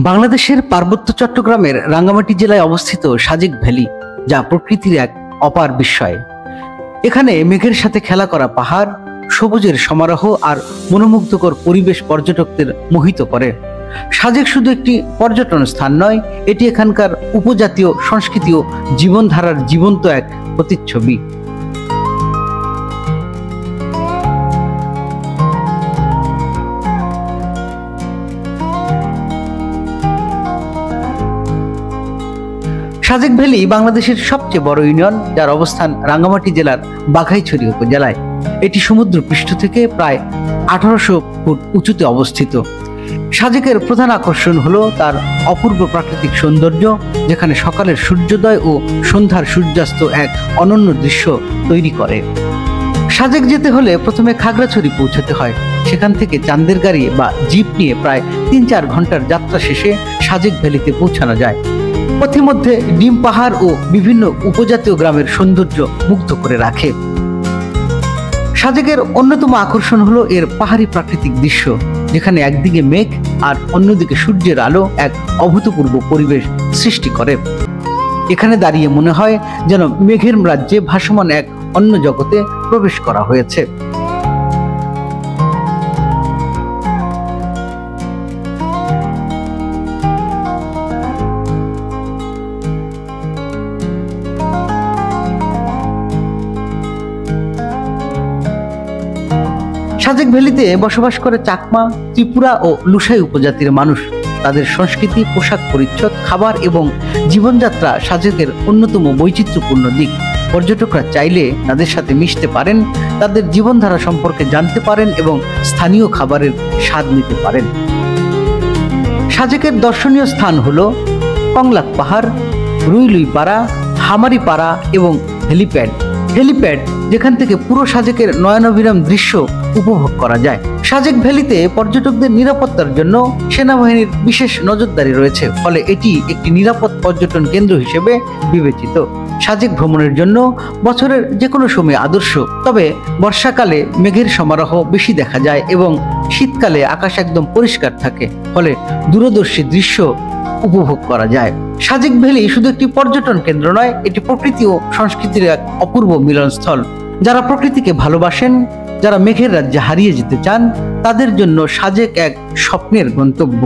বাংলাদেশের পার্বত্য চট্টগ্রামের রাঙ্গামাটি জেলায় অবস্থিত সাজেক ভ্যালি, যা প্রকৃতির এক অপার বিস্ময়। এখানে মেঘের সাথে খেলা করা পাহাড়, সবুজের সমারোহ আর মনোমুগ্ধকর পরিবেশ পর্যটকদের মোহিত করে। সাজেক শুধু একটি পর্যটন স্থান নয়, এটি এখানকার উপজাতীয় সংস্কৃতি ও জীবনধারার জীবন্ত এক প্রতিচ্ছবি। সাজেক ভ্যালি বাংলাদেশের সবচেয়ে বড় ইউনিয়ন, যার অবস্থান রাঙ্গামাটি জেলার বাঘাইছড়ি উপজেলায়। এটি সমুদ্র পৃষ্ঠ থেকে প্রায় 1800 ফুট উঁচুতে অবস্থিত। সাজেকের প্রধান আকর্ষণ হলো তার অপূর্ব প্রাকৃতিক সৌন্দর্য, যেখানে সকালের সূর্যোদয় ও সন্ধ্যার সূর্যাস্ত এক অনন্য দৃশ্য তৈরি করে। সাজেক যেতে হলে প্রথমে খাগড়াছড়ি পৌঁছতে হয়। সেখান থেকে চান্দের গাড়ি বা জিপ নিয়ে প্রায় 3-4 ঘন্টার যাত্রা শেষে সাজেক ভ্যালিতে পৌঁছানো যায়। পথিমধ্যে ডিম পাহাড় ও বিভিন্ন উপজাতীয় গ্রামের সৌন্দর্য মুগ্ধ করে রাখে। সাজেকের অন্যতম আকর্ষণ হলো এর পাহাড়ি প্রাকৃতিক দৃশ্য, যেখানে একদিকে মেঘ আর অন্যদিকে সূর্যের আলো এক অভূতপূর্ব পরিবেশ সৃষ্টি করে। এখানে দাঁড়িয়ে মনে হয় যেন মেঘের রাজ্যে ভাসমান এক অন্য জগতে প্রবেশ করা হয়েছে। সাজেক ভ্যালিতে বসবাস করে চাকমা, ত্রিপুরা ও লুসাই উপজাতির মানুষ। তাদের সংস্কৃতি, পোশাক পরিচ্ছদ, খাবার এবং জীবনযাত্রা সাজেকের অন্যতম বৈচিত্র্যপূর্ণ দিক। পর্যটকরা চাইলে তাদের সাথে মিশতে পারেন, তাদের জীবনধারা সম্পর্কে জানতে পারেন এবং স্থানীয় খাবারের স্বাদ নিতে পারেন। সাজেকের দর্শনীয় স্থান হলো কংলাক পাহাড়, রুইলুইপাড়া, হামারিপাড়া এবং হেলিপ্যাড। যেখান থেকে পুরো সাজেকের নয়নাভিরাম দৃশ্য উপভোগ করা যায়। সাজেক ভ্যালিতে পর্যটকদের নিরাপত্তার জন্য সেনাবাহিনীর বিশেষ নজরদারি রয়েছে, ফলে এটি একটি নিরাপদ পর্যটন কেন্দ্র হিসেবে বিবেচিত। সাজেক ভ্রমণের জন্য বছরের যে কোনো সময় আদর্শ, তবে বর্ষাকালে মেঘের সমারোহ বেশি দেখা যায় এবং শীতকালে আকাশ একদম পরিষ্কার থাকে, ফলে দূরদর্শী দৃশ্য উপভোগ করা যায়। সাজেক ভ্যালি শুধু একটি পর্যটন কেন্দ্র নয়, এটি প্রকৃতি ও সংস্কৃতির এক অপূর্ব মিলনস্থল। যারা প্রকৃতিকে ভালোবাসেন, যারা মেঘের রাজ্যে হারিয়ে যেতে চান, তাদের জন্য সাজেক এক স্বপ্নের গন্তব্য।